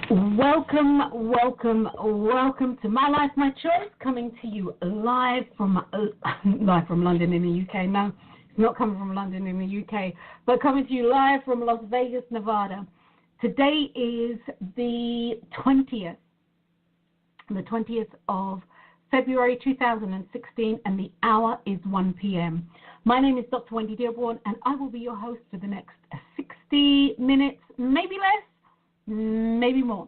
Welcome, welcome, welcome to My Life, My Choice, coming to you live from London in the UK. No, it's not coming from London in the UK, but coming to you live from Las Vegas, Nevada. Today is the 20th of February 2016, and the hour is 1 p.m. My name is Dr. Wendy Dearborne, and I will be your host for the next 60 minutes, maybe less, maybe more.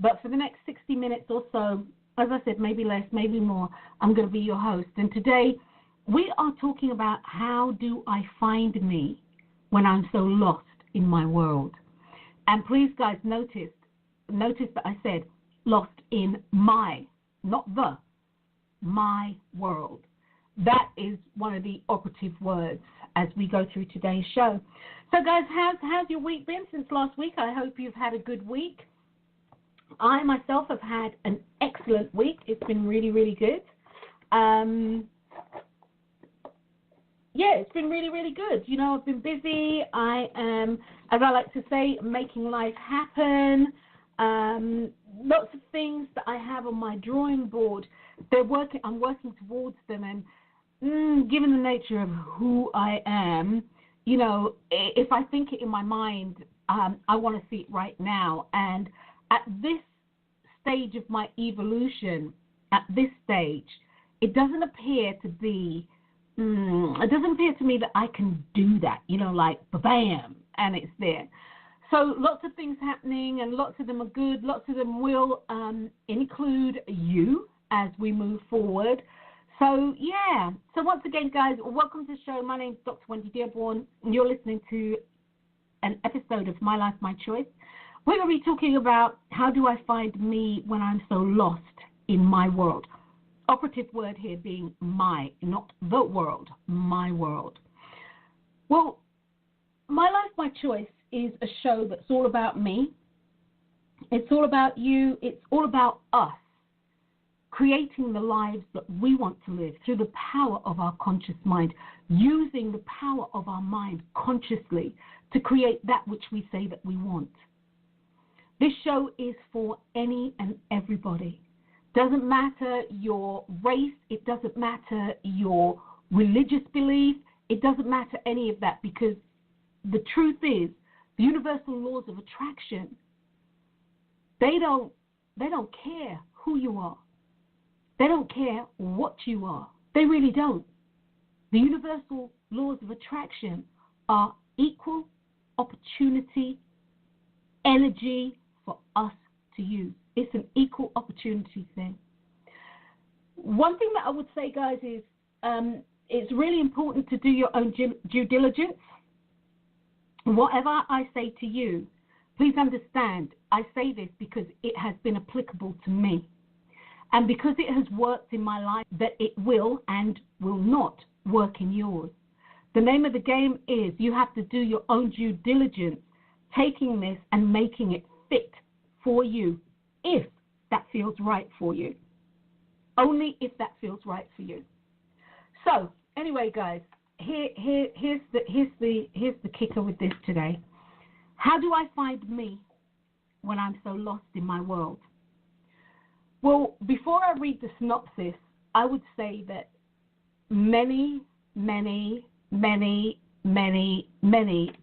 But for the next 60 minutes or so, as I said, maybe less, maybe more, I'm going to be your host. And today we are talking about how do I find me when I'm so lost in my world. And please, guys, notice that I said lost in my, not the, my world. That is one of the operative words as we go through today's show. So, guys, how's your week been since last week? I hope you've had a good week. I myself have had an excellent week. It's been really, really good. It's been really, really good. You know, I've been busy. I am, as I like to say, making life happen. Lots of things that I have on my drawing board. I'm working towards them, and given the nature of who I am, you know, if I think it in my mind, I want to see it right now. And at this stage of my evolution, at this stage, it doesn't appear to me that I can do that, you know, like bam, and it's there. So lots of things happening, and lots of them are good. Lots of them will include you as we move forward. So, yeah. So once again, guys, welcome to the show. My name is Dr. Wendy Dearborne, and you're listening to an episode of My Life, My Choice. We're going to be talking about how do I find me when I'm so lost in my world. Operative word here being my, not the world, my world. Well, My Life, My Choice is a show that's all about me. It's all about you. It's all about us creating the lives that we want to live through the power of our conscious mind, using the power of our mind consciously to create that which we say that we want. This show is for any and everybody. Doesn't matter your race. It doesn't matter your religious belief. It doesn't matter any of that, because the truth is, the universal laws of attraction, they don't care who you are. They don't care what you are. They really don't. The universal laws of attraction are equal opportunity energy for us to use. It's an equal opportunity thing. One thing that I would say, guys, is it's really important to do your own due diligence. Whatever I say to you, please understand, I say this because it has been applicable to me. And because it has worked in my life, that it will and will not work in yours. The name of the game is you have to do your own due diligence, taking this and making it fit for you, if that feels right for you. Only if that feels right for you. So, anyway, guys, here's the kicker with this today. How do I find me when I'm so lost in my world? Well, before I read the synopsis, I would say that many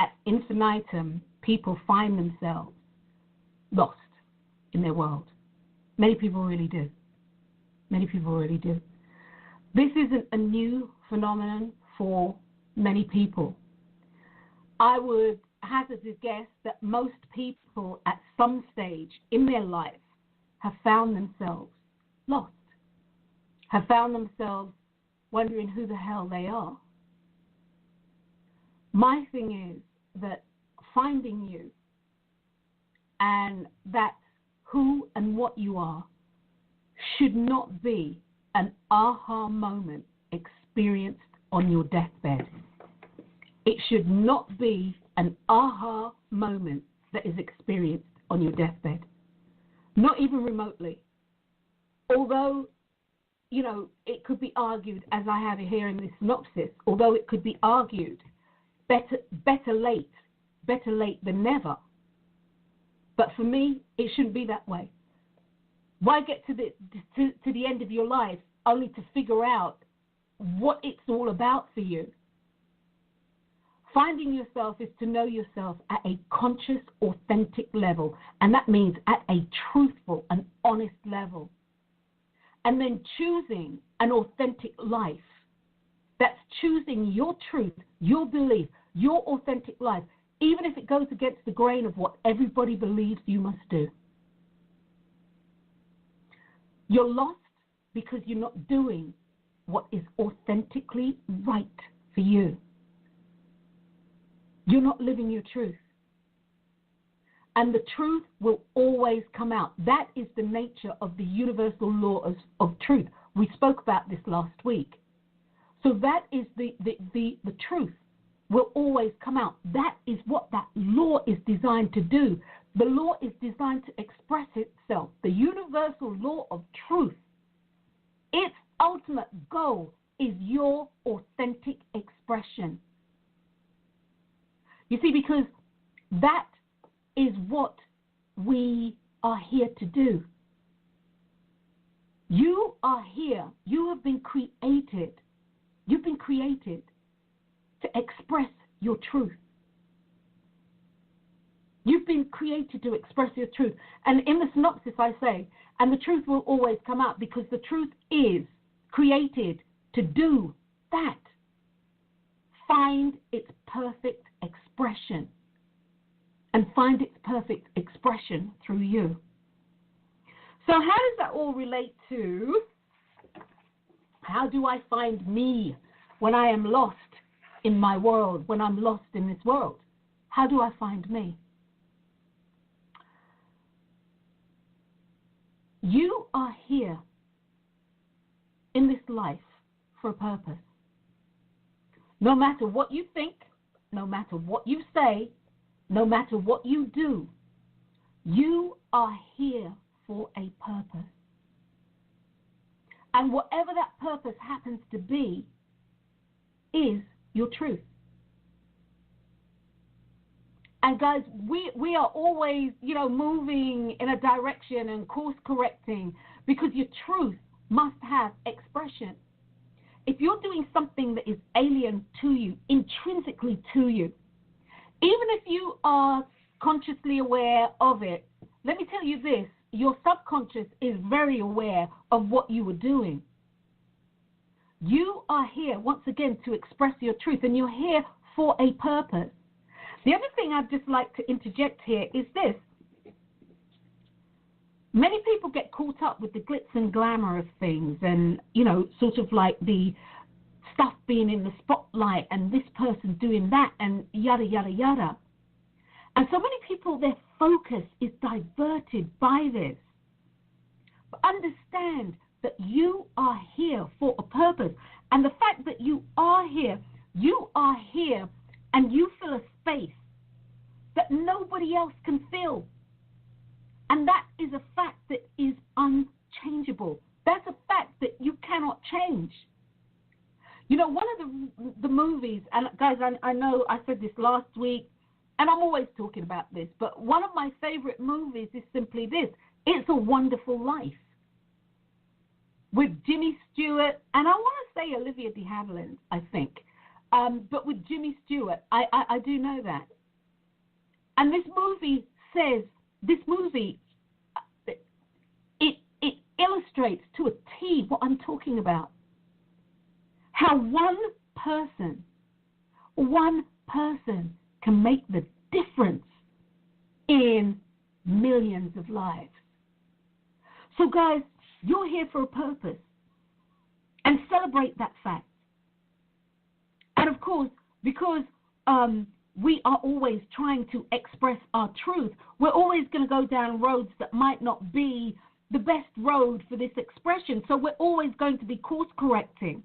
at infinitum people find themselves lost in their world. Many people really do. Many people really do. This isn't a new phenomenon for many people. I would hazard a guess that most people at some stage in their life have found themselves lost, have found themselves wondering who the hell they are. My thing is that finding you and that who and what you are should not be an aha moment experienced on your deathbed. It should not be an aha moment that is experienced on your deathbed. Not even remotely. Although, you know, it could be argued, as I have here in this synopsis, although it could be argued, better late than never. But for me, it shouldn't be that way. Why get to the end of your life only to figure out what it's all about for you? Finding yourself is to know yourself at a conscious, authentic level, and that means at a truthful and honest level. And then choosing an authentic life. That's choosing your truth, your belief, your authentic life, even if it goes against the grain of what everybody believes you must do. You're lost because you're not doing what is authentically right for you. You're not living your truth. And the truth will always come out. That is the nature of the universal law of truth. We spoke about this last week. So that is the truth will always come out. That is what that law is designed to do. The law is designed to express itself. The universal law of truth, its ultimate goal is your authentic expression. You see, because that is what we are here to do. You are here. You have been created. You've been created to express your truth. You've been created to express your truth. And in the synopsis I say, and the truth will always come out, because the truth is created to do that. Find its perfect expression. And find its perfect expression through you. So how does that all relate to how do I find me when I am lost in my world, when I'm lost in this world? How do I find me? You are here in this life for a purpose. No matter what you think, no matter what you say, no matter what you do, you are here for a purpose. And whatever that purpose happens to be is your truth. And guys, we are always, moving in a direction and course correcting, because your truth must have expression. If you're doing something that is alien to you, intrinsically to you, even if you are consciously aware of it, let me tell you this, your subconscious is very aware of what you are doing. You are here, once again, to express your truth, and you're here for a purpose. The other thing I'd just like to interject here is this. Many people get caught up with the glitz and glamour of things and, sort of like the stuff being in the spotlight and this person doing that and yada, yada, yada. And so many people, their focus is diverted by this. But understand that you are here for a purpose. And the fact that you are here and you fill a space that nobody else can fill. And that is a fact that is unchangeable. That's a fact that you cannot change. One of the movies, and guys, I know I said this last week, and I'm always talking about this, but one of my favorite movies is simply this. It's a Wonderful Life. With Jimmy Stewart, and I want to say Olivia de Havilland, I think. But with Jimmy Stewart, I do know that. And this movie it illustrates to a T what I'm talking about. How one person can make the difference in millions of lives. So guys, you're here for a purpose, and celebrate that fact. And of course, because we are always trying to express our truth, we're always going to go down roads that might not be the best road for this expression. So we're always going to be course correcting.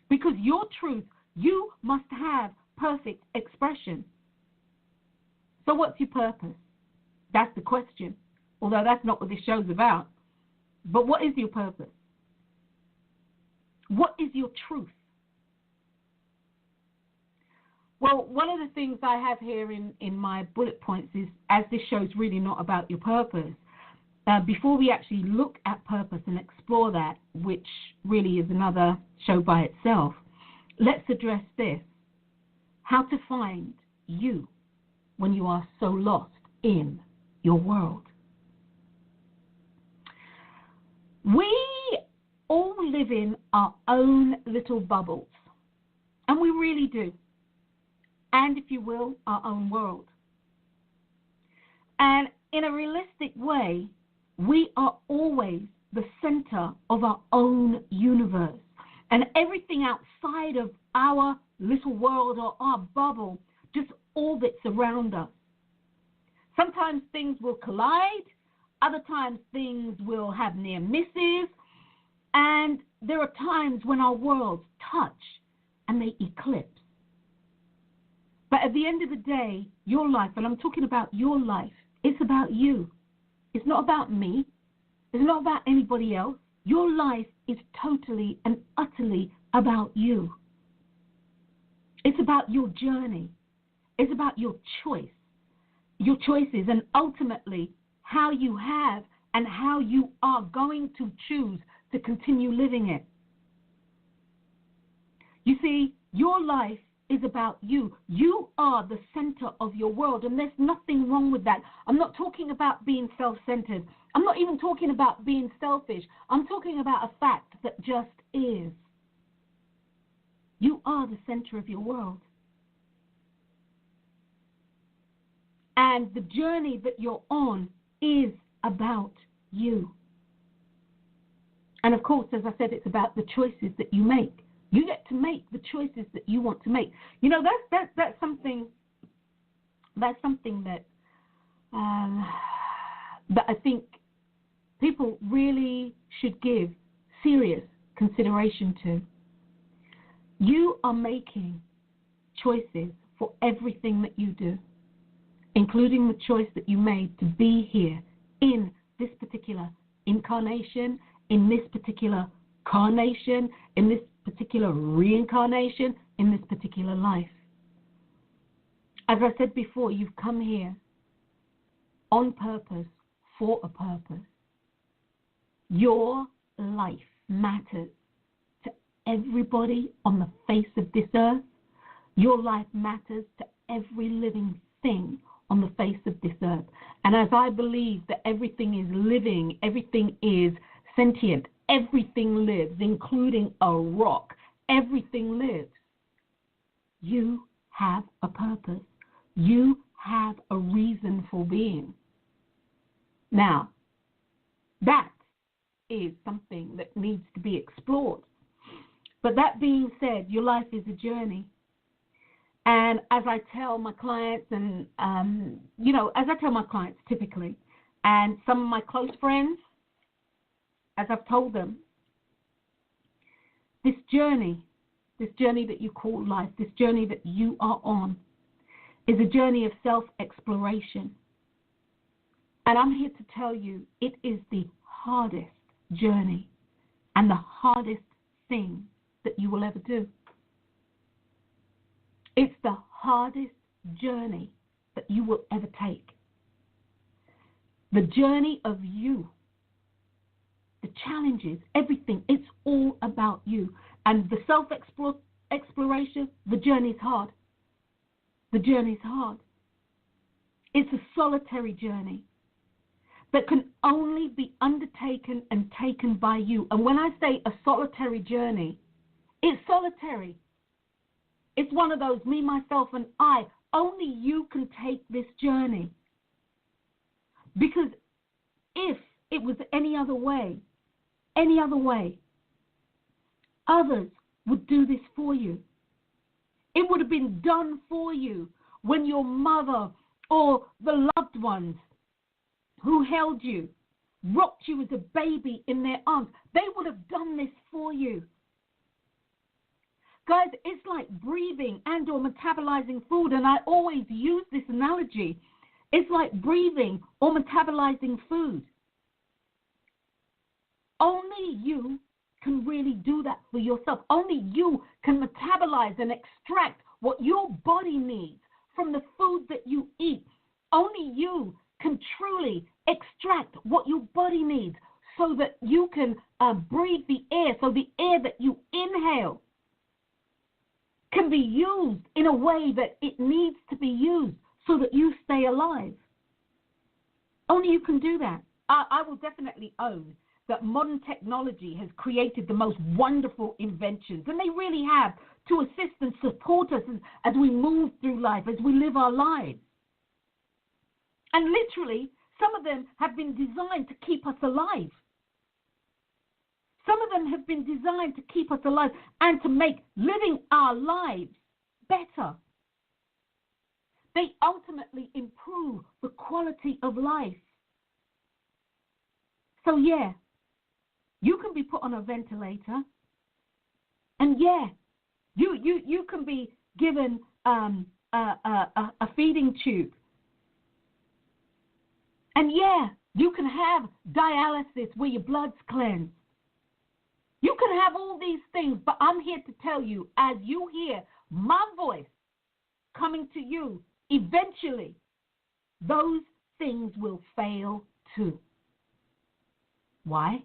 Because your truth, you must have perfect expression. So what's your purpose? That's the question. Although that's not what this show's about. But what is your purpose? What is your truth? Well, one of the things I have here in my bullet points is, as this show is really not about your purpose, before we actually look at purpose and explore that, which really is another show by itself, let's address this: how to find you when you are so lost in your world. We all live in our own little bubbles, and we really do. And, if you will, our own world. And in a realistic way, we are always the center of our own universe. And everything outside of our little world or our bubble just orbits around us. Sometimes things will collide. Other times things will have near misses. And there are times when our worlds touch and they eclipse. But at the end of the day, your life, and I'm talking about your life, it's about you. It's not about me. It's not about anybody else. Your life is totally and utterly about you. It's about your journey. It's about your choices, and ultimately how you have and how you are going to choose to continue living it. You see, your life is about you. You are the center of your world, and there's nothing wrong with that. I'm not talking about being self-centered. I'm not even talking about being selfish. I'm talking about a fact that just is. You are the center of your world. And the journey that you're on is about you. And of course, as I said, it's about the choices that you make. You get to make the choices that you want to make. You know, that's something that that I think people really should give serious consideration to. You are making choices for everything that you do, including the choice that you made to be here in this particular incarnation, in this particular carnation, in this particular reincarnation, in this particular life. As I said before, you've come here on purpose, for a purpose. Your life matters to everybody on the face of this earth. Your life matters to every living thing on the face of this earth. And as I believe that everything is living, everything is sentient, everything lives, including a rock, everything lives. You have a purpose. You have a reason for being. Now, that is something that needs to be explored. But that being said, your life is a journey. And as I tell my clients, and, as I tell my clients typically, and some of my close friends, as I've told them, this journey that you call life, this journey that you are on, is a journey of self-exploration. And I'm here to tell you, it is the hardest journey and the hardest thing that you will ever do. It's the hardest journey that you will ever take. The journey of you, the challenges, everything, it's all about you. And the self-exploration, the journey's hard. The journey's hard. It's a solitary journey that can only be undertaken and taken by you. And when I say a solitary journey, it's solitary. It's one of those me, myself, and I. Only you can take this journey. Because if it was any other way, others would do this for you. It would have been done for you when your mother or the loved ones who held you, rocked you as a baby in their arms. They would have done this for you. Guys, it's like breathing and or metabolizing food, and I always use this analogy. It's like breathing or metabolizing food. Only you can really do that for yourself. Only you can metabolize and extract what your body needs from the food that you eat. Only you can truly extract what your body needs so that you can breathe the air, so the air that you inhale can be used in a way that it needs to be used so that you stay alive. Only you can do that. I will definitely own that modern technology has created the most wonderful inventions, and they really have, to assist and support us as we move through life, as we live our lives. And literally, some of them have been designed to keep us alive. Some of them have been designed to keep us alive and to make living our lives better. They ultimately improve the quality of life. So yeah, you can be put on a ventilator, and yeah, you can be given a feeding tube, and yeah, you can have dialysis where your blood's cleansed. You can have all these things, but I'm here to tell you, as you hear my voice coming to you, eventually those things will fail too. Why?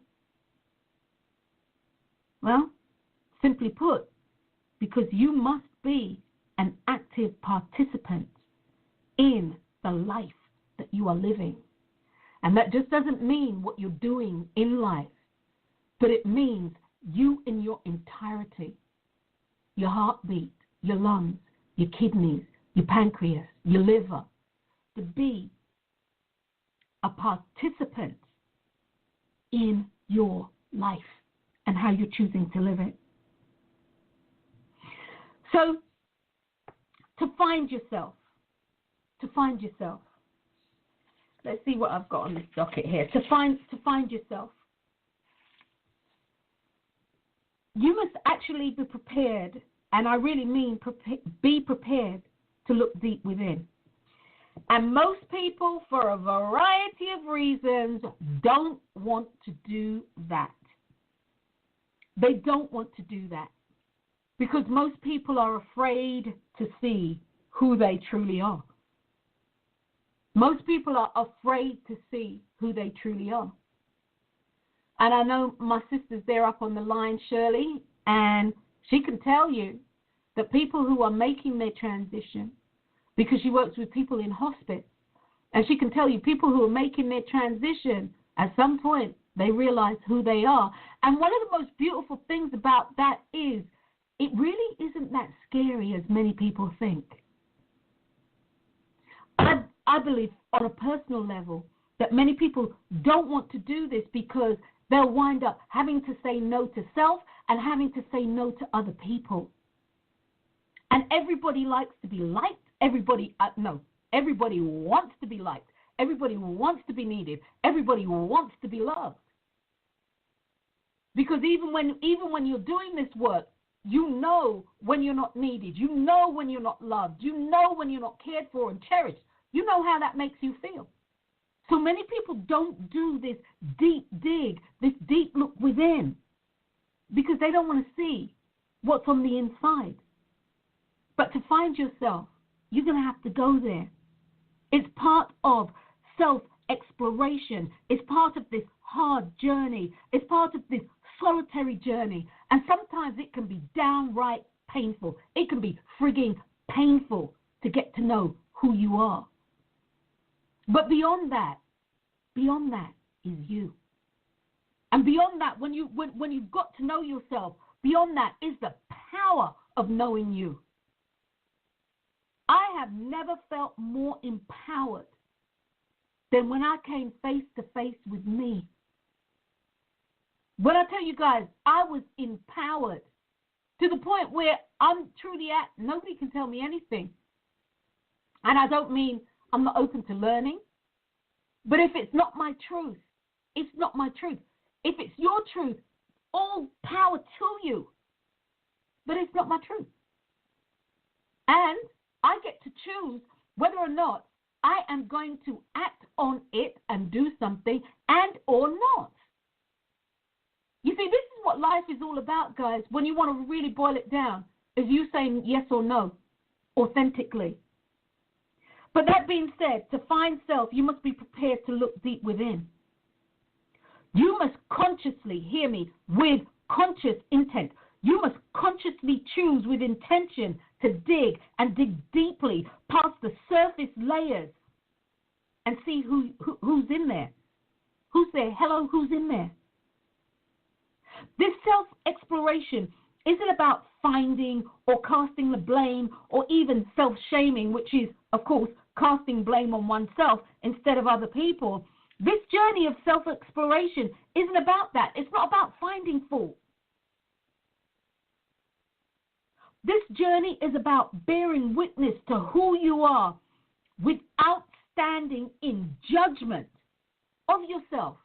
Well, simply put, because you must be an active participant in the life that you are living. And that just doesn't mean what you're doing in life, but it means you in your entirety, your heartbeat, your lungs, your kidneys, your pancreas, your liver, to be a participant in your life and how you're choosing to live it. So, to find yourself, let's see what I've got on this docket here. To find yourself, you must actually be prepared, and I really mean be prepared to look deep within. And most people, for a variety of reasons, don't want to do that. They don't want to do that because most people are afraid to see who they truly are. Most people are afraid to see who they truly are. And I know my sister's there up on the line, Shirley, and she can tell you that people who are making their transition, because she works with people in hospice, and she can tell you people who are making their transition, at some point they realize who they are. And one of the most beautiful things about that is it really isn't that scary as many people think. I believe on a personal level that many people don't want to do this because they'll wind up having to say no to self and having to say no to other people. And everybody likes to be liked. Everybody wants to be liked. Everybody wants to be needed. Everybody wants to be loved. Because even when you're doing this work, you know when you're not needed. You know when you're not loved. You know when you're not cared for and cherished. You know how that makes you feel. So many people don't do this deep dig, this deep look within, because they don't want to see what's on the inside. But to find yourself, you're going to have to go there. It's part of self-exploration. It's part of this hard journey. It's part of this solitary journey. And sometimes it can be downright painful. It can be frigging painful to get to know who you are. But beyond that is you. And beyond that, when you've got to know yourself, beyond that is the power of knowing you. I have never felt more empowered than when I came face to face with me. When I tell you guys, I was empowered to the point where I'm truly at, nobody can tell me anything. And I don't mean I'm not open to learning. But if it's not my truth, it's not my truth. If it's your truth, all power to you. But it's not my truth. And I get to choose whether or not I am going to act on it and do something and or not. You see, this is what life is all about, guys. When you want to really boil it down, is you saying yes or no. authentically. But that being said, to find self, you must be prepared to look deep within. You must consciously, hear me, with conscious intent. You must consciously choose with intention to dig and dig deeply past the surface layers and see who's in there. Who's there? Hello, who's in there? This self-exploration isn't about finding or casting the blame or even self-shaming, which is, of course, casting blame on oneself instead of other people. This journey of self-exploration isn't about that. It's not about finding fault. This journey is about bearing witness to who you are without standing in judgment of yourself.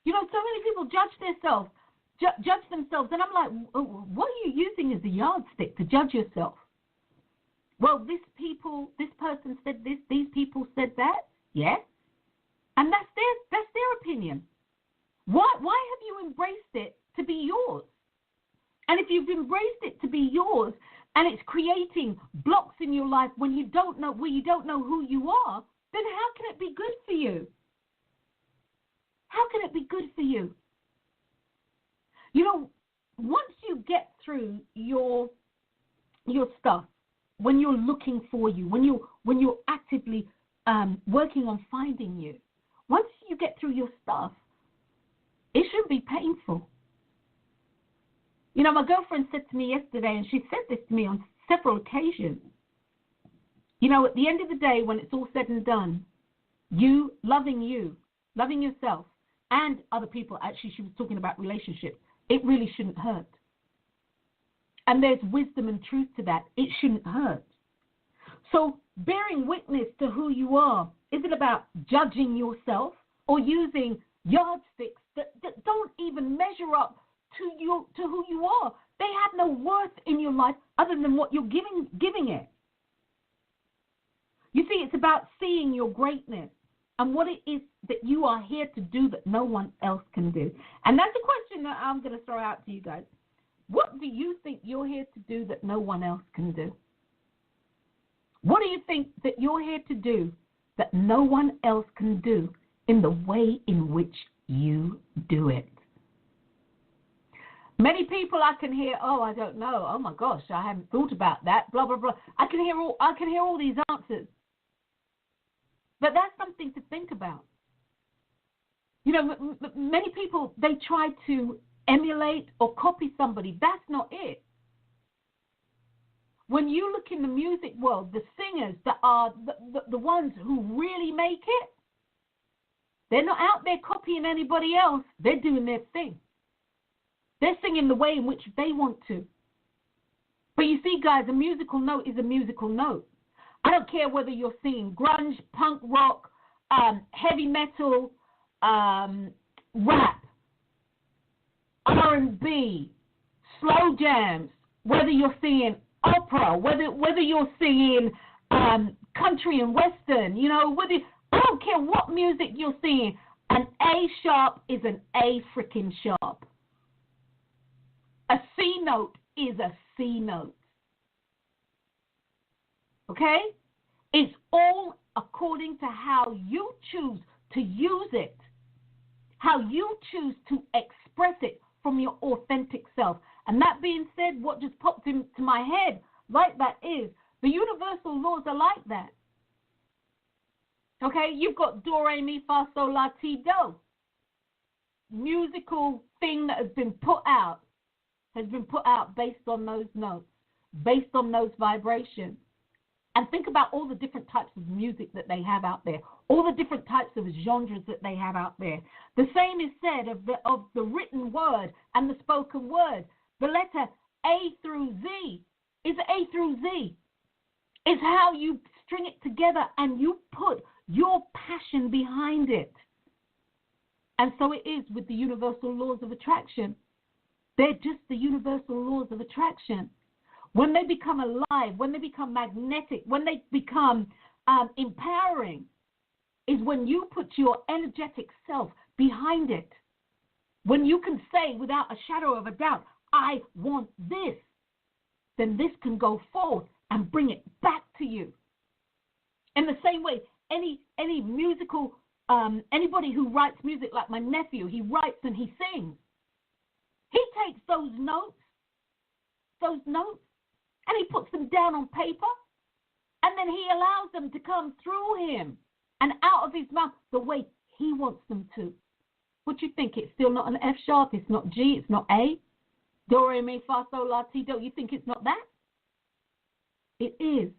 You know, so many people judge themselves, and I'm like, what are you using as a yardstick to judge yourself? Well, this person said this, these people said that, yes, and that's their opinion. Why have you embraced it to be yours? And if you've embraced it to be yours, and it's creating blocks in your life when you don't know who you are, then how can it be good for you? How can it be good for you? You know, once you get through your stuff, when you're looking for you, when you're actively working on finding you, once you get through your stuff, it shouldn't be painful. You know, my girlfriend said to me yesterday, and she said this to me on several occasions, you know, at the end of the day, when it's all said and done, you, loving yourself, and other people, actually she was talking about relationships, it really shouldn't hurt. And there's wisdom and truth to that. It shouldn't hurt. So bearing witness to who you are isn't about judging yourself or using yardsticks that don't even measure up to who you are. They have no worth in your life other than what you're giving it. You see, it's about seeing your greatness and what it is that you are here to do that no one else can do. And that's a question that I'm going to throw out to you guys. What do you think you're here to do that no one else can do? What do you think that you're here to do that no one else can do in the way in which you do it? Many people I can hear, oh, I don't know, oh my gosh, I haven't thought about that, blah, blah, blah. I can hear all these answers. But that's something to think about. You know, many people, they try to emulate or copy somebody. That's not it. When you look in the music world, the singers that are the ones who really make it, they're not out there copying anybody else. They're doing their thing. They're singing the way in which they want to. But you see, guys, a musical note is a musical note. I don't care whether you're singing grunge, punk rock, heavy metal, rap, R&B, slow jams, whether you're singing opera, whether you're singing country and western, you know, I don't care what music you're singing, an A sharp is an A freaking sharp. A C note is a C note. Okay? It's all according to how you choose to use it, how you choose to express it from your authentic self. And that being said, what just popped into my head like that is the universal laws are like that. Okay? You've got do, re, mi, fa, sol, la, ti, do. Musical thing that has been put out based on those notes, based on those vibrations. And think about all the different types of music that they have out there, all the different types of genres that they have out there. The same is said of the written word and the spoken word. The letter A through Z is A through Z. It's how you string it together and you put your passion behind it. And so it is with the universal laws of attraction. They're just the universal laws of attraction. When they become alive, when they become magnetic, when they become empowering, is when you put your energetic self behind it. When you can say without a shadow of a doubt, I want this, then this can go forth and bring it back to you. In the same way, any musical, anybody who writes music, like my nephew, he writes and he sings. He takes those notes, and he puts them down on paper, and then he allows them to come through him and out of his mouth the way he wants them to. What do you think? It's still not an F sharp, it's not G, it's not A, do, re, mi, fa, sol, la, ti, do. You think it's not that? It is,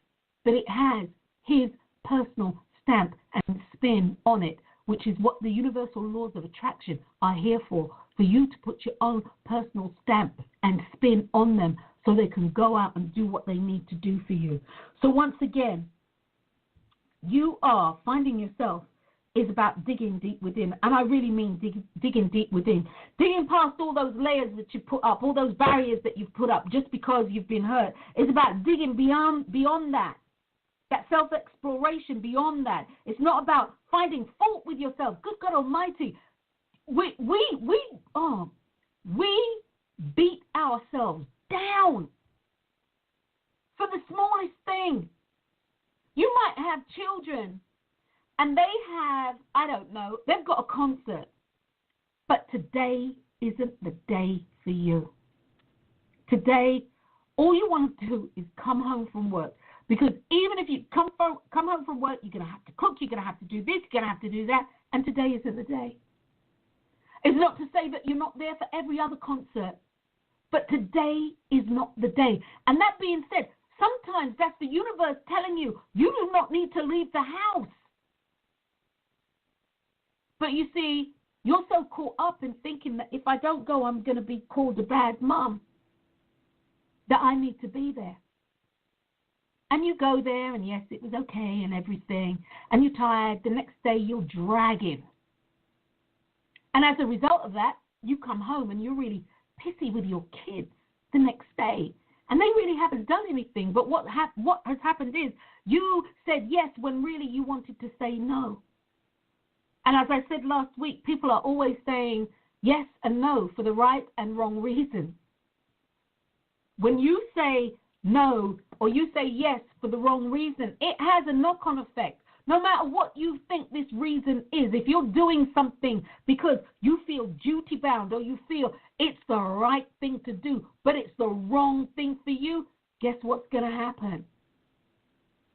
but it has his personal stamp and spin on it, which is what the universal laws of attraction are here for you to put your own personal stamp and spin on them so they can go out and do what they need to do for you. So once again, you are finding yourself is about digging deep within, and I really mean digging deep within, digging past all those layers that you put up, all those barriers that you've put up just because you've been hurt. It's about digging beyond that self-exploration beyond that. It's not about finding fault with yourself. Good God Almighty, we beat ourselves down for the smallest thing. You might have children and they have, I don't know, they've got a concert, but today isn't the day for you. Today, all you want to do is come home from work. Because even if you come home from work, you're going to have to cook, you're going to have to do this, you're going to have to do that, and today isn't the day. It's not to say that you're not there for every other concert, but today is not the day. And that being said, sometimes that's the universe telling you, you do not need to leave the house. But you see, you're so caught up in thinking that if I don't go, I'm going to be called a bad mom, that I need to be there. And you go there, and yes, it was okay and everything, and you're tired. The next day, you're dragging. And as a result of that, you come home, and you're really pissy with your kids the next day. And they really haven't done anything. But what has happened is you said yes when really you wanted to say no. And as I said last week, people are always saying yes and no for the right and wrong reason. When you say no, or you say yes for the wrong reason, it has a knock-on effect. No matter what you think this reason is, if you're doing something because you feel duty-bound or you feel it's the right thing to do, but it's the wrong thing for you, guess what's going to happen?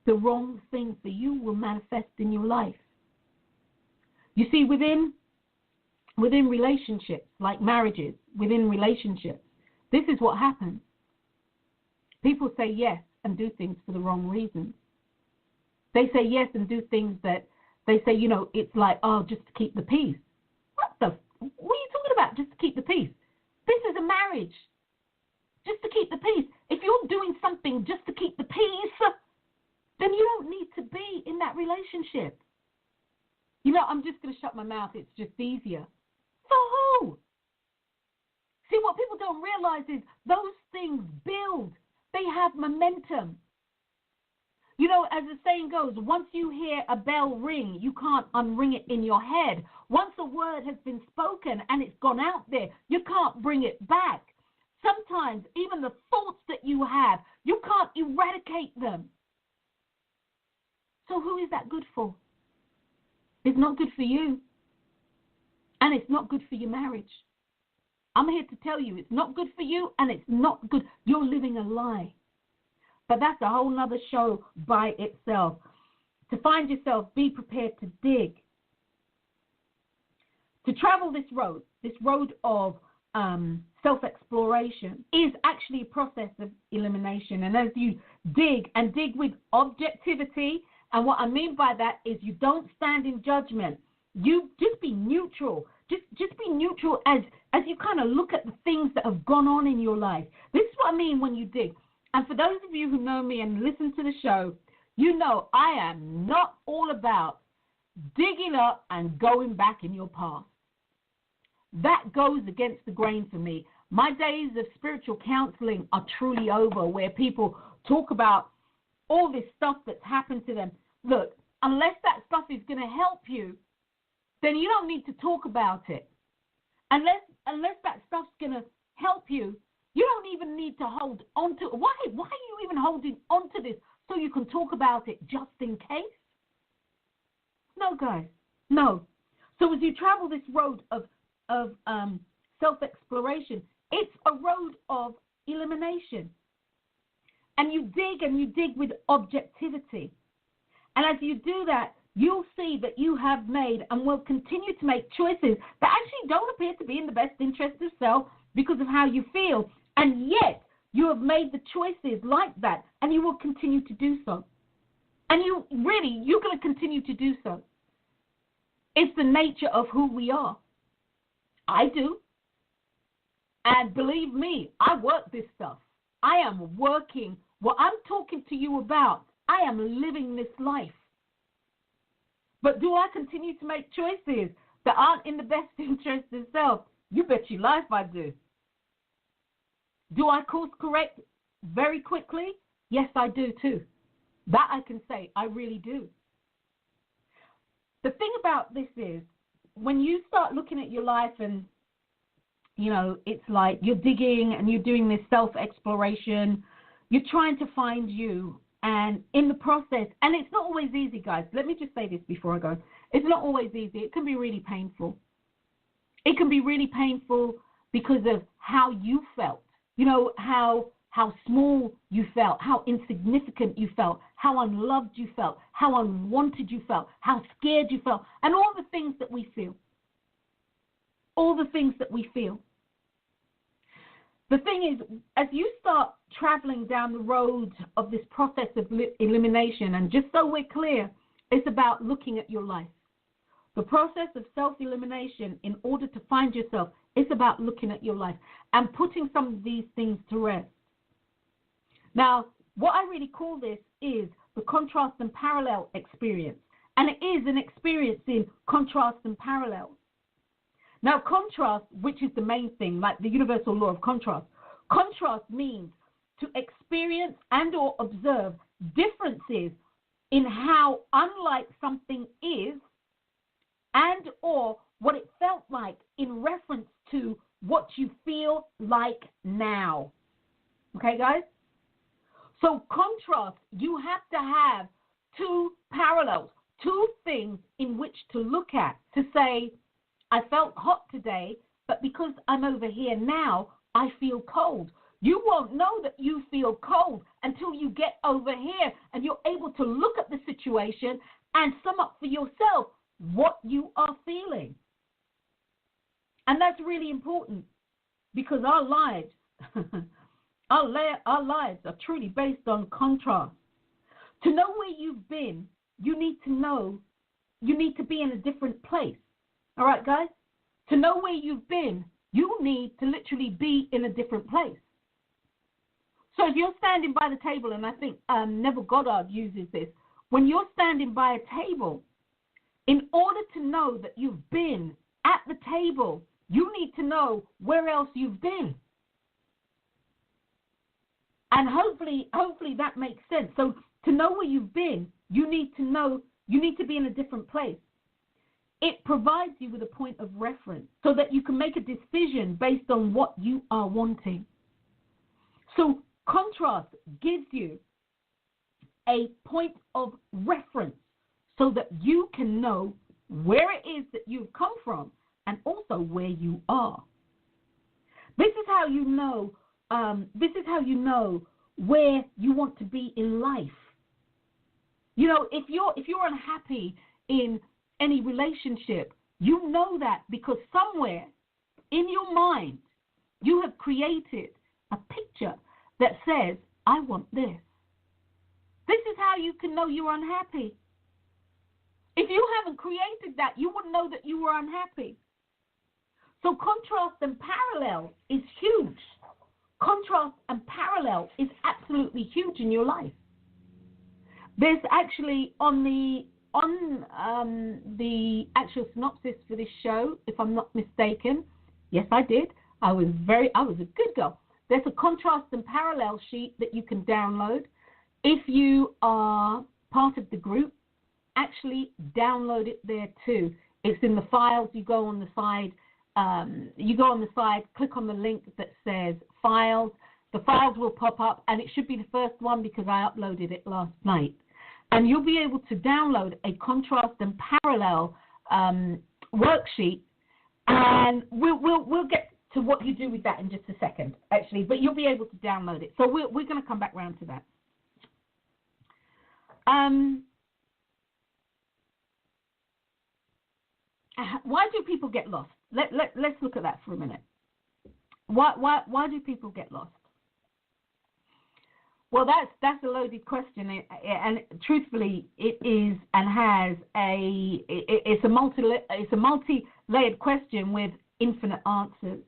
The wrong thing for you will manifest in your life. You see, within relationships, like marriages, within relationships, this is what happens. People say yes and do things for the wrong reasons. They say yes and do things that they say, it's like, oh, just to keep the peace. What are you talking about, just to keep the peace? This is a marriage. Just to keep the peace. If you're doing something just to keep the peace, then you don't need to be in that relationship. I'm just going to shut my mouth. It's just easier. For who? See, what people don't realize is those things build. They have momentum. As the saying goes, once you hear a bell ring, you can't unring it in your head. Once a word has been spoken and it's gone out there, you can't bring it back. Sometimes even the thoughts that you have, you can't eradicate them. So who is that good for? It's not good for you. And it's not good for your marriage. I'm here to tell you it's not good for you and it's not good. You're living a lie. But that's a whole nother show by itself. To find yourself, be prepared to dig. To travel this road of self-exploration is actually a process of elimination. And as you dig with objectivity, and what I mean by that is you don't stand in judgment. You just be neutral. Just be neutral as you kind of look at the things that have gone on in your life. This is what I mean when you dig. And for those of you who know me and listen to the show, you know I am not all about digging up and going back in your past. That goes against the grain for me. My days of spiritual counseling are truly over, where people talk about all this stuff that's happened to them. Look, unless that stuff is going to help you, then you don't need to talk about it. Unless that stuff's going to help you, You don't even need to hold on to. Why are you even holding on to this so you can talk about it just in case? No, guys, no. So as you travel this road of self-exploration, it's a road of elimination. And you dig with objectivity. And as you do that, you'll see that you have made and will continue to make choices that actually don't appear to be in the best interest of self because of how you feel. And yet, you have made the choices like that, and you will continue to do so. And you're going to continue to do so. It's the nature of who we are. I do. And believe me, I work this stuff. I am working what I'm talking to you about. I am living this life. But do I continue to make choices that aren't in the best interest of self? You bet your life I do. Do I course correct very quickly? Yes, I do too. That I can say, I really do. The thing about this is, when you start looking at your life and, it's like you're digging and you're doing this self-exploration, you're trying to find you, and in the process, and it's not always easy, guys. Let me just say this before I go. It's not always easy. It can be really painful. It can be really painful because of how you felt. How small you felt, how insignificant you felt, how unloved you felt, how unwanted you felt, how scared you felt, and all the things that we feel. All the things that we feel. The thing is, as you start traveling down the road of this process of elimination, and just so we're clear, it's about looking at your life. The process of self-elimination, in order to find yourself, it's about looking at your life and putting some of these things to rest. Now, what I really call this is the contrast and parallel experience. And it is an experience in contrast and parallel. Now, contrast, which is the main thing, like the universal law of contrast. Contrast means to experience and or observe differences in how unlike something is and or what it felt like in reference to what you feel like now. Okay, guys? So contrast, you have to have two parallels, two things in which to look at to say, I felt hot today, but because I'm over here now, I feel cold. You won't know that you feel cold until you get over here and you're able to look at the situation and sum up for yourself what you are feeling. And that's really important because our lives, our lives are truly based on contrast. To know where you've been, you need to be in a different place. All right, guys? To know where you've been, you need to literally be in a different place. So if you're standing by the table, and I think Neville Goddard uses this, when you're standing by a table, in order to know that you've been at the table, you need to know where else you've been. And hopefully that makes sense. So to know where you've been, you need to be in a different place. It provides you with a point of reference so that you can make a decision based on what you are wanting. So contrast gives you a point of reference so that you can know where it is that you've come from and also where you are. This is how you know. This is how you know where you want to be in life. If you're unhappy in any relationship, you know that because somewhere in your mind you have created a picture that says, I want this. This is how you can know you're unhappy. If you haven't created that, you wouldn't know that you were unhappy. So contrast and parallel is huge. Contrast and parallel is absolutely huge in your life. There's actually on the actual synopsis for this show, if I'm not mistaken, yes, I did. I was a good girl. There's a contrast and parallel sheet that you can download. If you are part of the group, actually download it there too. It's in the files. You go on the side you go on the side, click on the link that says files. The files will pop up, and it should be the first one because I uploaded it last night. And you'll be able to download a contrast and parallel worksheet, and we'll get to what you do with that in just a second, actually. But you'll be able to download it. So we're going to come back around to that. Why do people get lost? Let's look at that for a minute. Why do people get lost? Well, that's a loaded question, and truthfully, it is and has it's a multi-layered question with infinite answers.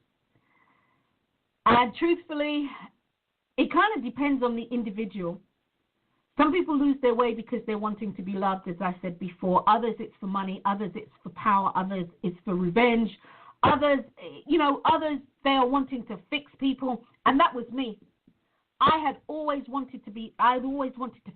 And truthfully, it kind of depends on the individual. Some people lose their way because they're wanting to be loved, as I said before. Others, it's for money. Others, it's for power. Others, it's for revenge. Others, they are wanting to fix people. And that was me. I had always wanted to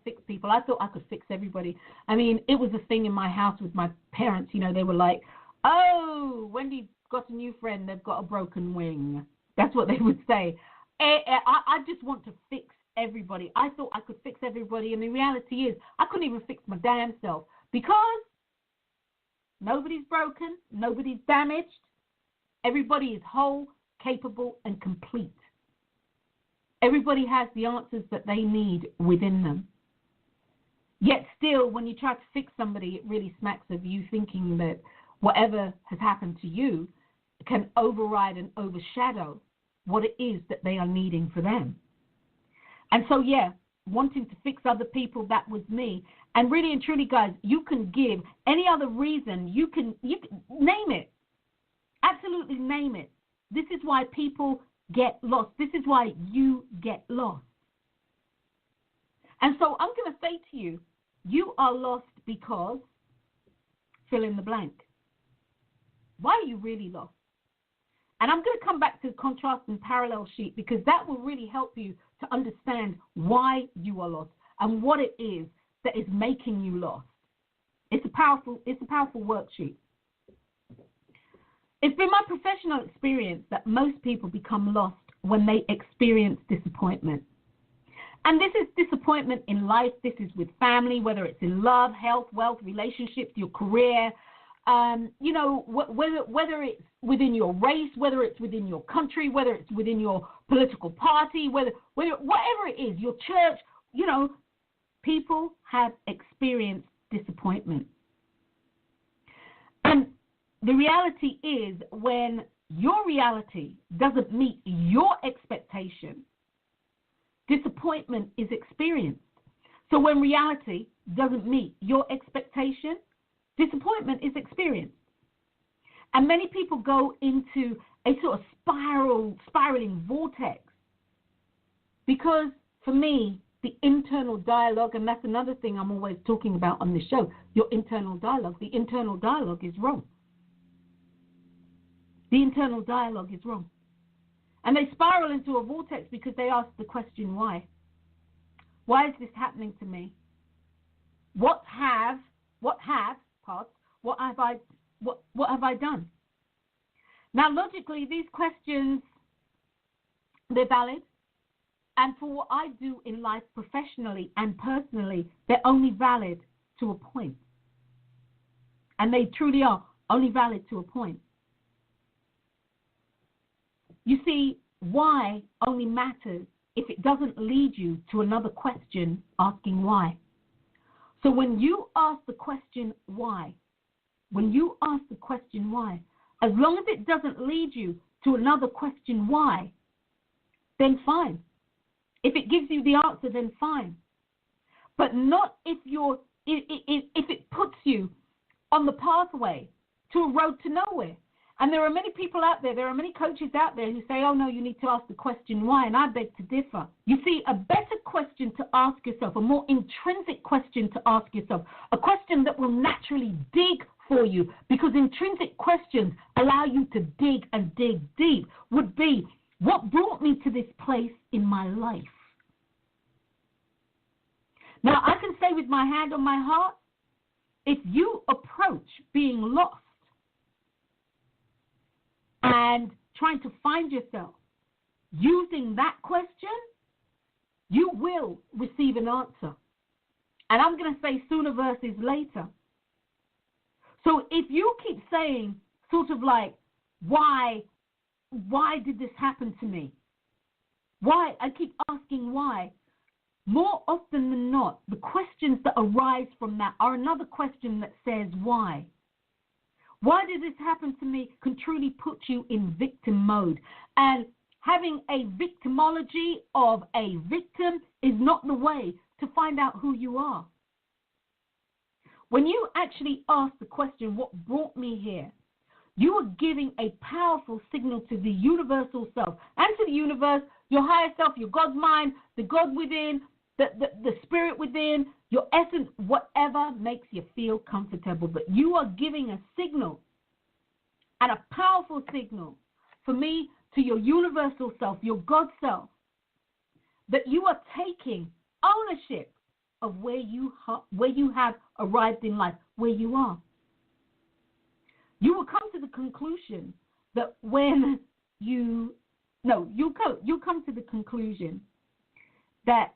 fix people. I thought I could fix everybody. I mean, it was a thing in my house with my parents. They were like, oh, Wendy got a new friend. They've got a broken wing. That's what they would say. I just want to fix everybody. I thought I could fix everybody, and the reality is I couldn't even fix my damn self because nobody's broken, nobody's damaged. Everybody is whole, capable, and complete. Everybody has the answers that they need within them. Yet still, when you try to fix somebody, it really smacks of you thinking that whatever has happened to you can override and overshadow what it is that they are needing for them. And so, wanting to fix other people, that was me. And really and truly, guys, you can give any other reason. You can name it. Absolutely name it. This is why people get lost. This is why you get lost. And so I'm going to say to you, you are lost because fill in the blank. Why are you really lost? And I'm going to come back to the contrast and parallel sheet because that will really help you to understand why you are lost and what it is that is making you lost. It's a powerful worksheet. It's been my professional experience that most people become lost when they experience disappointment. And this is disappointment in life. This is with family, whether it's in love, health, wealth, relationships, your career, whether it's within your race, whether it's within your country, whether it's within your political party, whether whatever it is, your church, people have experienced disappointment. And the reality is when your reality doesn't meet your expectation, disappointment is experienced. So when reality doesn't meet your expectation, disappointment is experienced. And many people go into a sort of spiraling vortex because, for me, the internal dialogue, and that's another thing I'm always talking about on this show, your internal dialogue. The internal dialogue is wrong. The internal dialogue is wrong. And they spiral into a vortex because they ask the question, why? Why is this happening to me? What have I done? Now, logically, these questions, they're valid. And for what I do in life professionally and personally, they're only valid to a point. And they truly are only valid to a point. You see, why only matters if it doesn't lead you to another question asking why. So when you ask the question why, as long as it doesn't lead you to another question why, then fine. If it gives you the answer, then fine. But not if it puts you on the pathway to a road to nowhere. And there are many people out there, there are many coaches out there who say, oh, no, you need to ask the question why, and I beg to differ. You see, a better question to ask yourself, a more intrinsic question to ask yourself, a question that will naturally dig for you, because intrinsic questions allow you to dig and dig deep, would be, what brought me to this place in my life? Now, I can say with my hand on my heart, if you approach being lost and trying to find yourself using that question, you will receive an answer. And I'm going to say sooner versus later. So if you keep saying sort of like, why did this happen to me? Why? I keep asking why. More often than not, the questions that arise from that are another question that says why. Why did this happen to me can truly put you in victim mode. And having a victimology of a victim is not the way to find out who you are. When you actually ask the question, what brought me here, you are giving a powerful signal to the universal self and to the universe, your higher self, your God's mind, the God within, the spirit within, your essence, whatever makes you feel comfortable. But you are giving a signal, and a powerful signal for me, to your universal self, your God self, that you are taking ownership of where you have arrived in life, where you are. You will come to the conclusion that when you'll come to the conclusion that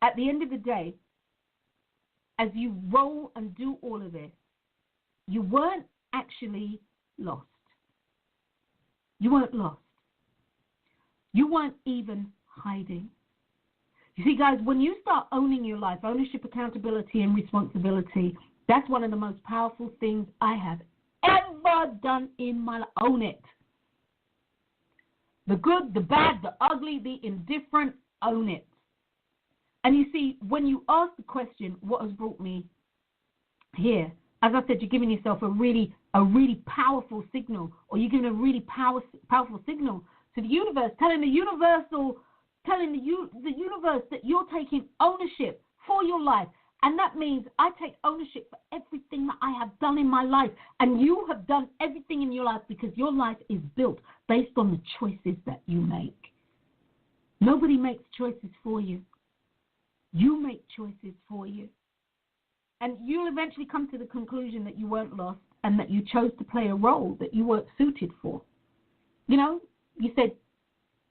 at the end of the day, as you roll and do all of this, you weren't actually lost. You weren't lost. You weren't even hiding. You see, guys, when you start owning your life, ownership, accountability, and responsibility, that's one of the most powerful things I have ever done in my life. Own it. The good, the bad, the ugly, the indifferent, own it. And you see, when you ask the question, what has brought me here? As I said, you're giving yourself a really powerful signal, or you're giving a really powerful signal to the universe, telling the universe that you're taking ownership for your life. And that means I take ownership for everything that I have done in my life. And you have done everything in your life because your life is built based on the choices that you make. Nobody makes choices for you. You make choices for you. And you'll eventually come to the conclusion that you weren't lost and that you chose to play a role that you weren't suited for. You know, you said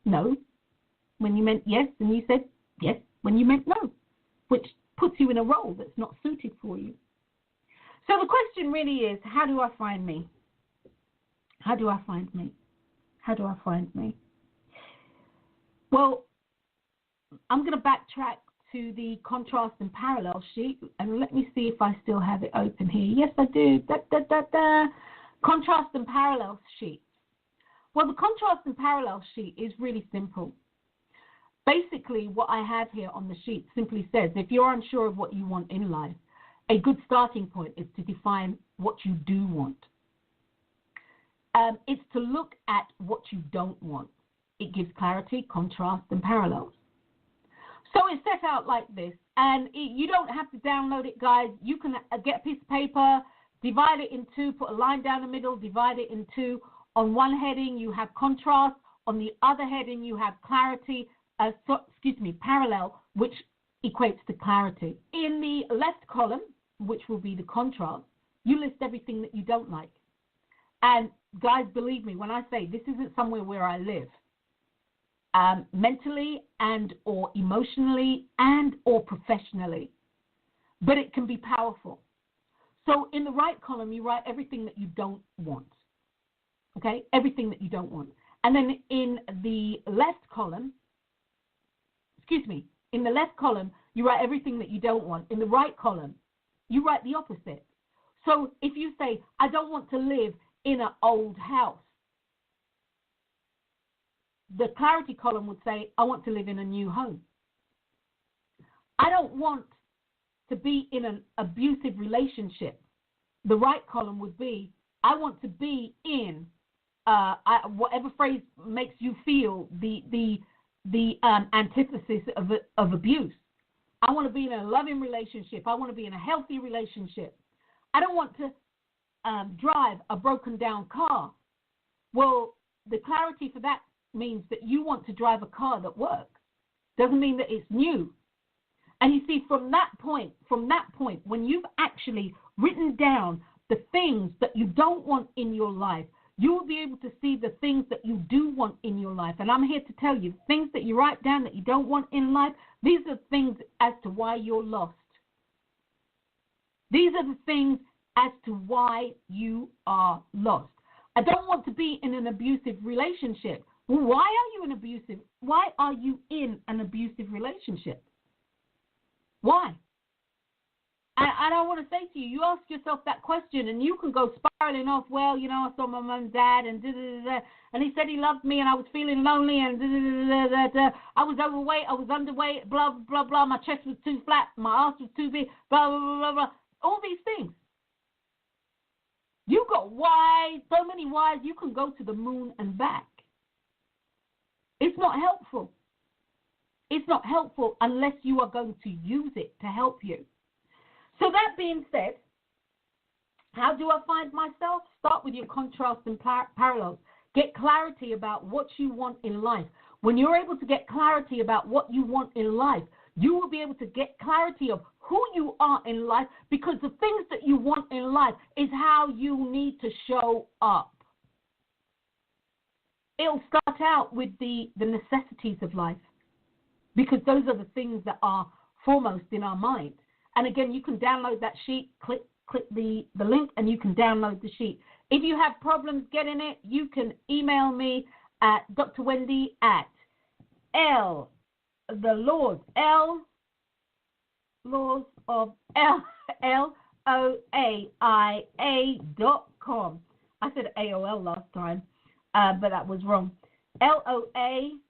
no when you meant yes, and you said yes when you meant no, which puts you in a role that's not suited for you. So the question really is, how do I find me? How do I find me? How do I find me? Well, I'm going to backtrack to the contrast and parallel sheet, and let me see if I still have it open here. Yes, I do. Contrast and parallel sheet. Well, the contrast and parallel sheet is really simple. Basically, what I have here on the sheet simply says, if you're unsure of what you want in life, a good starting point is to define what you do want. It's to look at what you don't want. It gives clarity, contrast, and parallels. So it's set out like this, and you don't have to download it, guys. You can get a piece of paper, divide it in two, put a line down the middle, divide it in two. On one heading, you have contrast. On the other heading, you have clarity, parallel, which equates to clarity. In the left column, which will be the contrast, you list everything that you don't like. And guys, believe me when I say this isn't somewhere where I live. Mentally and or emotionally and or professionally. But it can be powerful. So in the right column, you write everything that you don't want. Okay? Everything that you don't want. And then in the left column, you write everything that you don't want. In the right column, you write the opposite. So if you say, I don't want to live in an old house, the clarity column would say, I want to live in a new home. I don't want to be in an abusive relationship. The right column would be, I want to be in whatever phrase makes you feel the antithesis of abuse. I want to be in a loving relationship. I want to be in a healthy relationship. I don't want to drive a broken down car. Well, the clarity for that means that you want to drive a car that works. Doesn't mean that it's new. And you see, from that point, when you've actually written down the things that you don't want in your life, you will be able to see the things that you do want in your life. And I'm here to tell you, things that you write down that you don't want in life, these are things as to why you're lost. These are the things as to why you are lost. I don't want to be in an abusive relationship. Well, why are you in an abusive relationship? Why? And I want to say to you, you ask yourself that question and you can go spiraling off, well, you know, I saw my mum and dad and da-da-da-da, and he said he loved me and I was feeling lonely and da-da-da-da-da, I was overweight, I was underweight, blah, blah, blah, my chest was too flat, my ass was too big, blah, blah, blah, blah, blah. All these things. You got whys, so many whys, you can go to the moon and back. It's not helpful. It's not helpful unless you are going to use it to help you. So that being said, how do I find myself? Start with your contrast and parallels. Get clarity about what you want in life. When you're able to get clarity about what you want in life, you will be able to get clarity of who you are in life, because the things that you want in life is how you need to show up. It'll start out with the necessities of life, because those are the things that are foremost in our mind. And again, you can download that sheet, click the link, and you can download the sheet. If you have problems getting it, you can email me at drwendy at LOAIA.com. I said AOL last time, but that was wrong. LOAIA.com.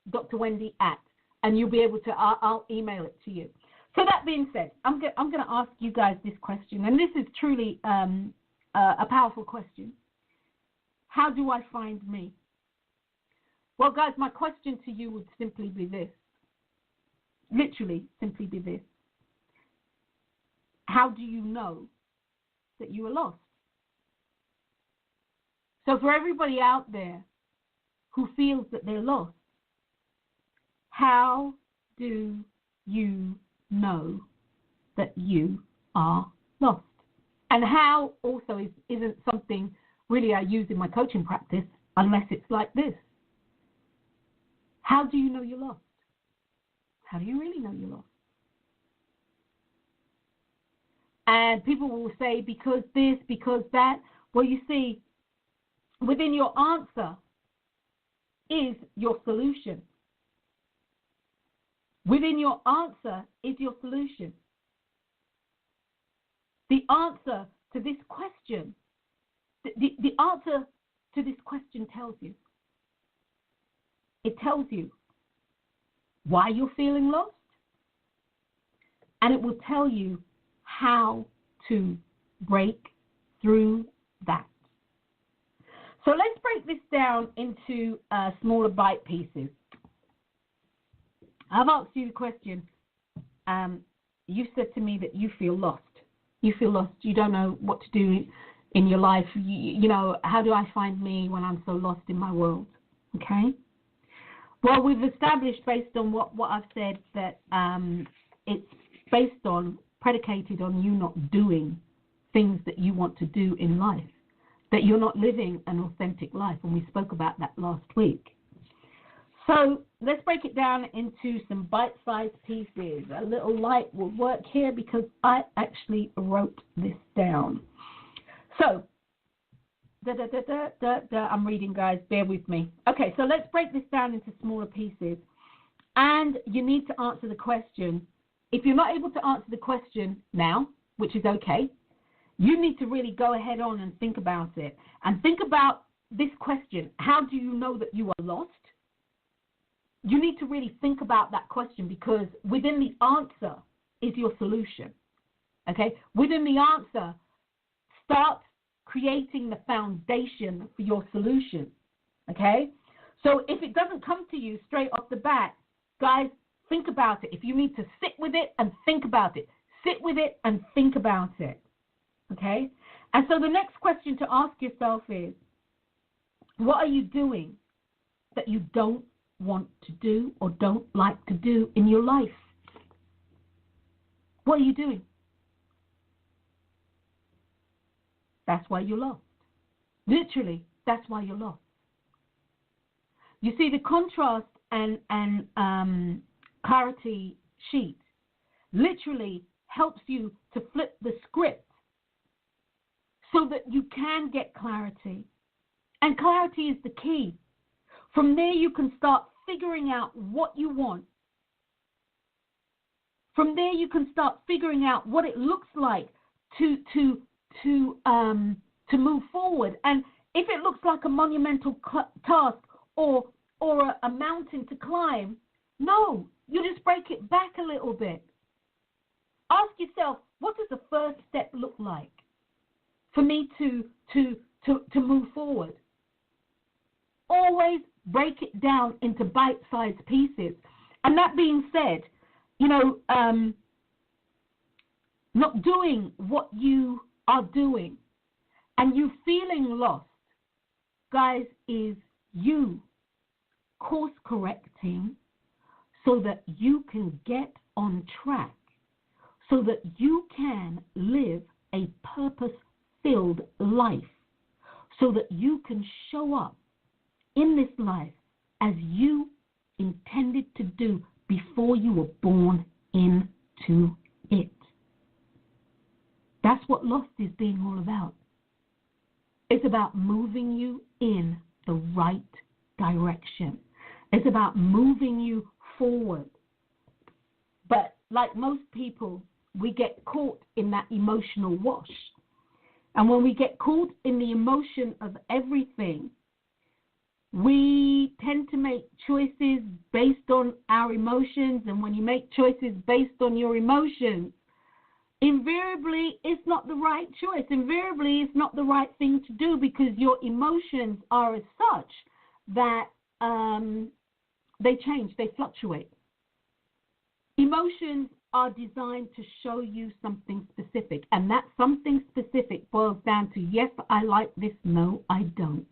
drwendy at. And you'll be able to, I'll email it to you. So that being said, I'm going to ask you guys this question, and this is truly a powerful question. How do I find me? Well, guys, my question to you would simply be this. Literally, simply be this. How do you know that you are lost? So for everybody out there who feels that they're lost, how do you know that you are lost? And how also isn't something really I use in my coaching practice unless it's like this. How do you know you're lost? How do you really know you're lost? And people will say, because this, because that. Well, you see, within your answer is your solution. Within your answer is your solution. The answer to this question, the answer to this question tells you. It tells you why you're feeling lost, and it will tell you how to break through that. So let's break this down into smaller bite pieces. I've asked you the question. You said to me that you feel lost. You feel lost. You don't know what to do in your life. You know, how do I find me when I'm so lost in my world? Okay? Well, we've established based on what I've said that it's based on, predicated on you not doing things that you want to do in life, that you're not living an authentic life, and we spoke about that last week. So let's break it down into some bite-sized pieces. A little light will work here because I actually wrote this down. So, I'm reading, guys. Bear with me. Okay, so let's break this down into smaller pieces. And you need to answer the question. If you're not able to answer the question now, which is okay, you need to really go ahead on and think about it. And think about this question. How do you know that you are lost? You need to really think about that question, because within the answer is your solution. Okay? Within the answer, start creating the foundation for your solution. Okay? So if it doesn't come to you straight off the bat, guys, think about it. If you need to sit with it and think about it, sit with it and think about it. Okay? And so the next question to ask yourself is, what are you doing that you don't want to do or don't like to do in your life? What are you doing? That's why you're lost. Literally, that's why you're lost. You see, the contrast and clarity sheet literally helps you to flip the script so that you can get clarity. And clarity is the key. From there, you can start figuring out what you want. From there, you can start figuring out what it looks like to move forward. And if it looks like a monumental task or a mountain to climb, no, you just break it back a little bit. Ask yourself, what does the first step look like for me to move forward? Always break it down into bite-sized pieces. And that being said, not doing what you are doing and you feeling lost, guys, is you course correcting so that you can get on track, so that you can live a purpose-filled life, so that you can show up in this life as you intended to do before you were born into it. That's what lost is being all about. It's about moving you in the right direction. It's about moving you forward. But like most people, we get caught in that emotional wash. And when we get caught in the emotion of everything, we tend to make choices based on our emotions. And when you make choices based on your emotions, invariably it's not the right choice. Invariably it's not the right thing to do, because your emotions are as such that they change, they fluctuate. Emotions are designed to show you something specific, and that something specific boils down to, yes, I like this, no, I don't.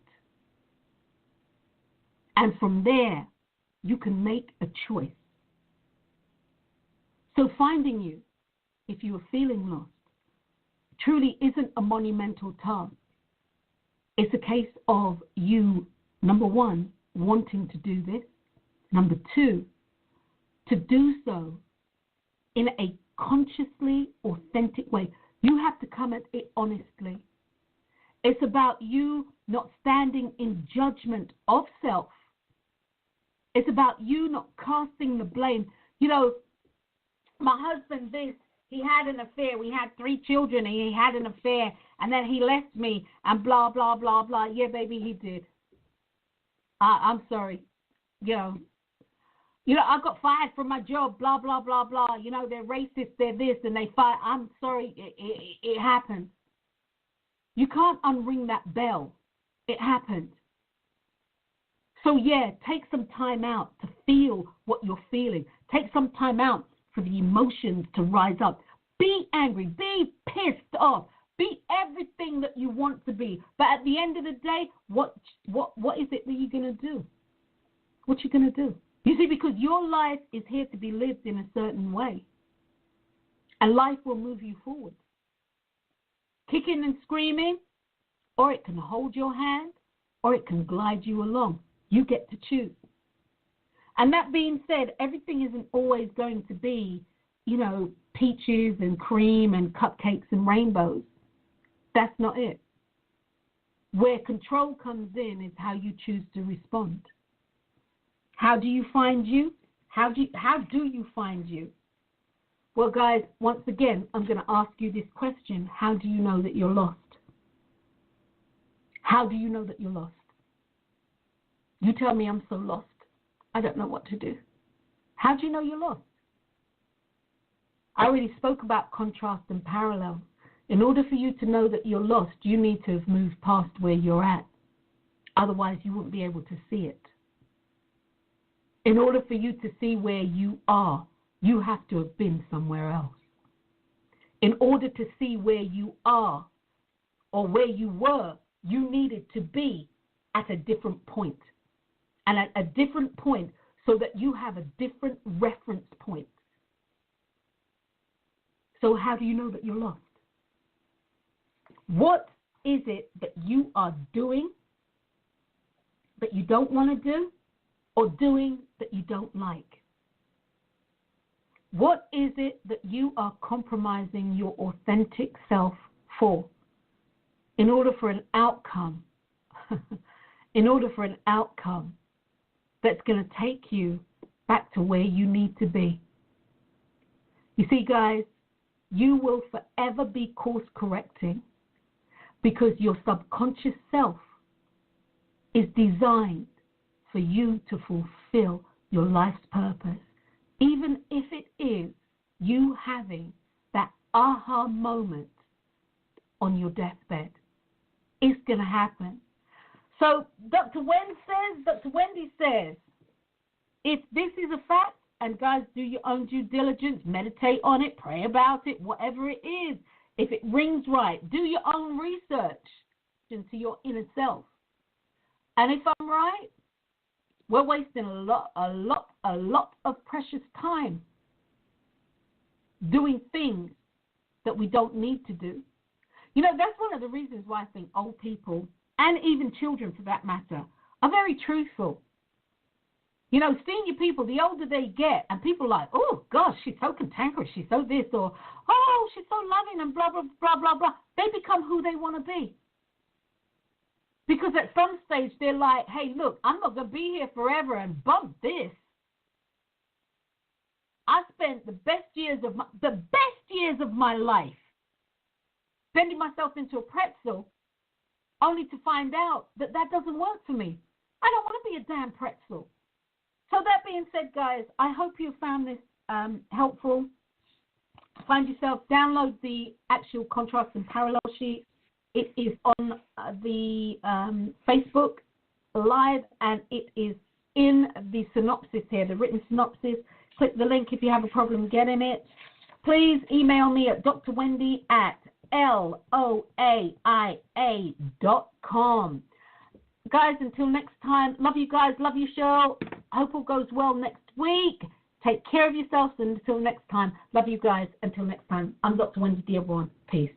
And from there, you can make a choice. So finding you, if you are feeling lost, truly isn't a monumental task. It's a case of you, number one, wanting to do this. Number two, to do so in a consciously authentic way. You have to come at it honestly. It's about you not standing in judgment of self. It's about you not casting the blame. My husband, he had an affair. We had 3 children, and he had an affair, and then he left me, and blah, blah, blah, blah. Yeah, baby, he did. I'm sorry. I got fired from my job, blah, blah, blah, blah. They're racist, they're this, and they fight. I'm sorry, it happened. You can't unring that bell. It happened. So, yeah, take some time out to feel what you're feeling. Take some time out for the emotions to rise up. Be angry. Be pissed off. Be everything that you want to be. But at the end of the day, what is it that you're going to do? What you going to do? You see, because your life is here to be lived in a certain way. And life will move you forward. Kicking and screaming, or it can hold your hand, or it can glide you along. You get to choose. And that being said, everything isn't always going to be, peaches and cream and cupcakes and rainbows. That's not it. Where control comes in is how you choose to respond. How do you find you? How do you find you? Well, guys, once again, I'm going to ask you this question. How do you know that you're lost? How do you know that you're lost? You tell me I'm so lost. I don't know what to do. How do you know you're lost? I already spoke about contrast and parallel. In order for you to know that you're lost, you need to have moved past where you're at. Otherwise, you wouldn't be able to see it. In order for you to see where you are, you have to have been somewhere else. In order to see where you are or where you were, you needed to be at a different point. And at a different point so that you have a different reference point. So how do you know that you're lost? What is it that you are doing that you don't want to do, or doing that you don't like? What is it that you are compromising your authentic self for in order for an outcome, that's going to take you back to where you need to be? You see, guys, you will forever be course correcting because your subconscious self is designed for you to fulfill your life's purpose. Even if it is you having that aha moment on your deathbed, it's going to happen. So Dr. Wendy says, if this is a fact, and guys, do your own due diligence, meditate on it, pray about it, whatever it is. If it rings right, do your own research into your inner self. And if I'm right, we're wasting a lot of precious time doing things that we don't need to do. You know, that's one of the reasons why I think old people, and even children for that matter, are very truthful. You know, senior people, the older they get, and people are like, oh, gosh, she's so cantankerous, she's so this, or, oh, she's so loving, and blah, blah, blah, blah, blah. They become who they want to be. Because at some stage, they're like, hey, look, I'm not going to be here forever and bump this. I spent the best years of my life bending myself into a pretzel only to find out that that doesn't work for me. I don't want to be a damn pretzel. So that being said, guys, I hope you found this helpful. Find yourself, download the actual contrast and parallel sheet. It is on the Facebook Live, and it is in the synopsis here, the written synopsis. Click the link if you have a problem getting it. Please email me at drwendy@loaia.com. Guys, until next time, love you guys, love you, Cheryl. Hope all goes well next week. Take care of yourselves, and until next time, love you guys. Until next time, I'm Dr. Wendy Dearborne. Peace.